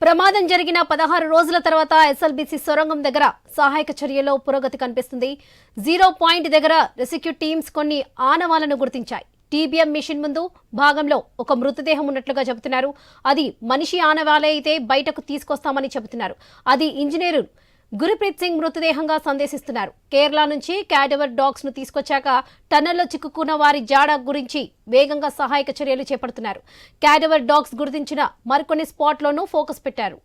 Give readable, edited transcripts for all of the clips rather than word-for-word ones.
ప్రమాదం జరిగిన 16 రోజుల తర్వాత ఎస్ఎల్బీసీ సొరంగం దగ్గర సహాయక చర్యలో పురోగతి కనిపిస్తుంది. 0 పాయింట్ దగ్గర రెస్క్యూ టీమ్స్ కొన్ని ఆనవాలను గుర్తించాయి. టీబీఎం మిషన్ ముందు భాగంలో ఒక మృతదేహం ఉన్నట్లుగా చెబుతున్నారు. అది మనిషి ఆనవాలే అయితే బయటకు తీసుకొస్తామని చెబుతున్నారు. అది ఇంజనీరు గురుప్రీత్ సింగ్ మృతదేహంగా సందేశిస్తున్నారు. కేరళ నుంచి క్యాడవర్ డాగ్స్ ను తీసుకొచ్చాక టన్నెల్లో చిక్కుకున్న వారి జాడ గురించి వేగంగా సహాయక చర్యలు చేపడుతున్నారు. క్యాడవర్ డాగ్స్ గుర్తించిన మరికొన్ని స్పాట్లోనూ ఫోకస్ పెట్టారు.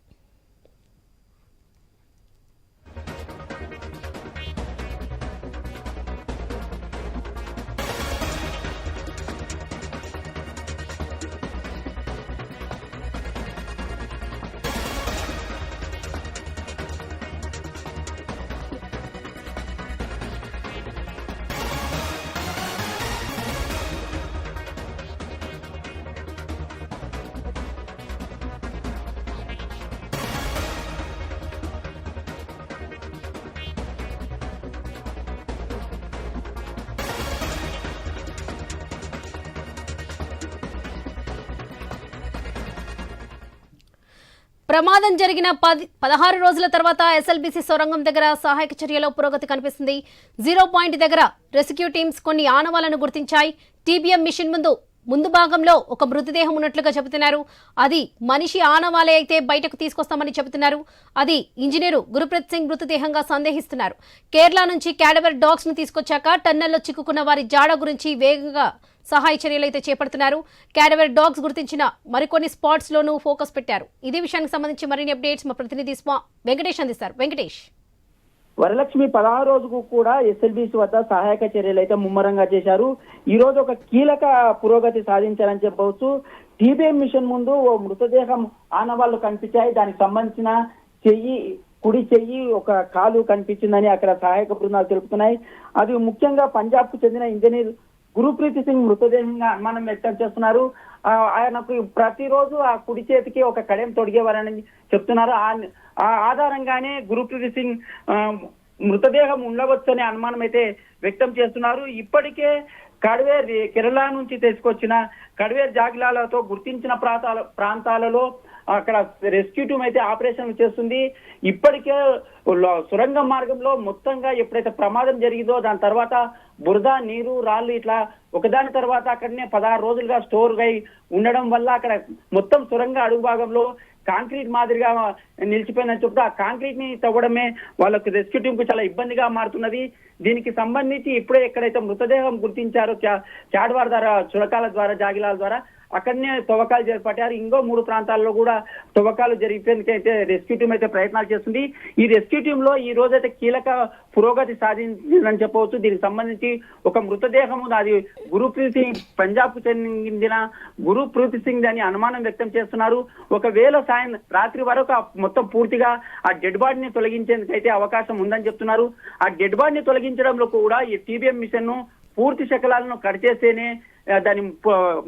ప్రమాదం జరిగిన 16 రోజుల తర్వాత ఎస్ఎల్బీసీ సొరంగం దగ్గర సహాయక చర్యలో పురోగతి కనిపిస్తుంది. 0 పాయింట్ దగ్గర రెస్క్యూ టీమ్స్ కొన్ని ఆనవాలను గుర్తించాయి. టీబీఎం మిషన్ ముందు భాగంలో ఒక మృతదేహం ఉన్నట్లుగా చెబుతున్నారు. అది మనిషి ఆనవాలే అయితే బయటకు తీసుకొస్తామని చెబుతున్నారు. అది ఇంజనీరు గురుప్రీత్ సింగ్ మృతదేహంగా సందేహిస్తున్నారు. కేరళ నుంచి క్యాడవర్ డాగ్స్ ను తీసుకొచ్చాక టన్నెల్లో చిక్కుకున్న వారి జాడ గురించి వేగంగా సహాయ చర్యలు అయితే చేపడుతున్నారు. క్యాడవర్ డాగ్స్ గుర్తించిన మరికొన్ని స్పాట్స్ లోనూ ఫోకస్ పెట్టారు. ఇదే విషయానికి సంబంధించి మరిన్ని అప్డేట్స్ మా ప్రతినిధి వెంకటేష్ అందిస్తారు. వెంకటేష్, వరలక్ష్మి 16 రోజుకు కూడా ఎస్ఎల్బీసీ వద్ద సహాయక చర్యలు అయితే ముమ్మరంగా చేశారు. ఈ రోజు ఒక కీలక పురోగతి సాధించారని చెప్పవచ్చు. టీబీఎం మిషన్ ముందు ఓ మృతదేహం ఆనవాళ్లు కనిపించాయి. దానికి సంబంధించిన కుడి చెయ్యి ఒక కాలు కనిపించిందని అక్కడ సహాయక బృందాలు తెలుపుతున్నాయి. అది ముఖ్యంగా పంజాబ్ కు చెందిన ఇంజనీర్ గురుప్రీత్ సింగ్ మృతదేహంగా అనుమానం వ్యక్తం చేస్తున్నారు. ఆయనకు ప్రతిరోజు ఆ కుడి చేతికి ఒక కడెం తొడిగేవారని చెప్తున్నారు. ఆ ఆధారంగానే గురుప్రీత్ సింగ్ మృతదేహం ఉండవచ్చనే అనుమానం అయితే వ్యక్తం చేస్తున్నారు. ఇప్పటికే కడ్వేర్ కేరళ నుంచి తీసుకొచ్చిన కడ్వేర్ జాగిలాలతో గుర్తించిన ప్రాంతాలలో అక్కడ రెస్క్యూ టీమ్ అయితే ఆపరేషన్లు చేస్తుంది. ఇప్పటికే సొరంగ మార్గంలో మొత్తంగా ఎప్పుడైతే ప్రమాదం జరిగిందో దాని తర్వాత బురద, నీరు, రాళ్ళు ఇట్లా ఒకదాని తర్వాత అక్కడనే 16 రోజులుగా స్టోర్ అయి ఉండడం వల్ల అక్కడ మొత్తం సొరంగ అడుగు భాగంలో కాంక్రీట్ మాదిరిగా నిలిచిపోయిందని చెప్తూ ఆ కాంక్రీట్ ని తవ్వడమే వాళ్ళకు రెస్క్యూ టీమ్ కు చాలా ఇబ్బందిగా మారుతున్నది. దీనికి సంబంధించి ఇప్పుడే ఎక్కడైతే మృతదేహం గుర్తించారో క్యాడవర్ ద్వారా, చురకాల ద్వారా, జాగిలాల ద్వారా అక్కడనే తవ్వకాలు చేపట్టారు. ఇంకో 3 ప్రాంతాల్లో కూడా తవ్వకాలు జరిపేందుకైతే రెస్క్యూ టీమ్ అయితే ప్రయత్నాలు చేస్తుంది. ఈ రెస్క్యూ టీమ్ లో ఈ రోజైతే కీలక పురోగతి సాధించిందని చెప్పవచ్చు. దీనికి సంబంధించి ఒక మృతదేహం, అది గురుప్రీత్ సింగ్, పంజాబ్ కు చెందిన గురుప్రీత్ సింగ్ అని అనుమానం వ్యక్తం చేస్తున్నారు. ఒకవేళ రాత్రి వరకు మొత్తం పూర్తిగా ఆ డెడ్ బాడీని తొలగించేందుకైతే అవకాశం ఉందని చెప్తున్నారు. ఆ డెడ్ బాడీని తొలగించడంలో కూడా ఈ టీబీఎం మిషన్ ను పూర్తి శకలాలను కట్ చేస్తేనే దాని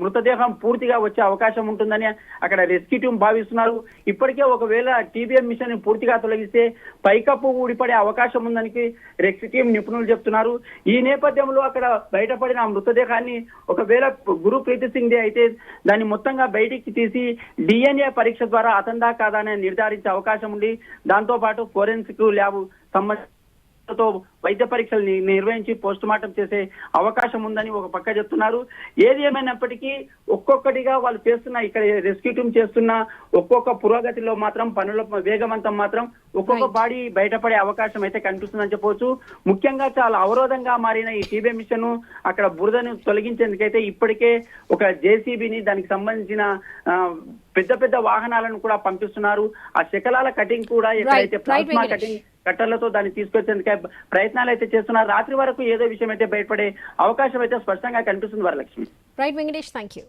మృతదేహం పూర్తిగా వచ్చే అవకాశం ఉంటుందని అక్కడ రెస్క్యూ టీమ్ భావిస్తున్నారు. ఇప్పటికే ఒకవేళ టీబీఎం మిషన్ పూర్తిగా తొలగిస్తే పైకప్పు ఊడిపడే అవకాశం ఉందని రెస్క్యూ టీమ్ నిపుణులు చెప్తున్నారు. ఈ నేపథ్యంలో అక్కడ బయటపడిన మృతదేహాన్ని ఒకవేళ గురుప్రీత్ సింగ్ అయితే దాన్ని మొత్తంగా బయటికి తీసి డిఎన్ఏ పరీక్ష ద్వారా అతందా కాదా అని నిర్ధారించే అవకాశం ఉంది. దాంతో పాటు ఫోరెన్సిక్ ల్యాబ్ తో వైద్య పరీక్షలు నిర్వహించి పోస్ట్ మార్టం చేసే అవకాశం ఉందని ఒక పక్క చెప్తున్నారు. ఏది ఏమైనప్పటికీ ఒక్కొక్కటిగా వాళ్ళు చేస్తున్న, ఇక్కడ రెస్క్యూ టీమ్ చేస్తున్న ఒక్కొక్క పురోగతిలో మాత్రం పనుల వేగవంతం మాత్రం ఒక్కొక్క బాడీ బయటపడే అవకాశం అయితే కనిపిస్తుందని చెప్పవచ్చు. ముఖ్యంగా చాలా అవరోధంగా మారిన ఈ టీబీఎం మిషన్ అక్కడ బురదను తొలగించేందుకైతే ఇప్పటికే ఒక జేసీబీని, దానికి సంబంధించిన పెద్ద వాహనాలను కూడా పంపిస్తున్నారు. ఆ శకలాల కటింగ్ కూడా ఎక్కడైతే ప్లాస్మా కటింగ్ కట్టర్లతో దాన్ని తీసుకొచ్చేందుకే ప్రయత్నాలు అయితే చేస్తున్నారు. రాత్రి వరకు ఏదో విషయం అయితే బయటపడే అవకాశం అయితే స్పష్టంగా కనిపిస్తుంది. Varalakshmi. Right Venkatesh, thank you.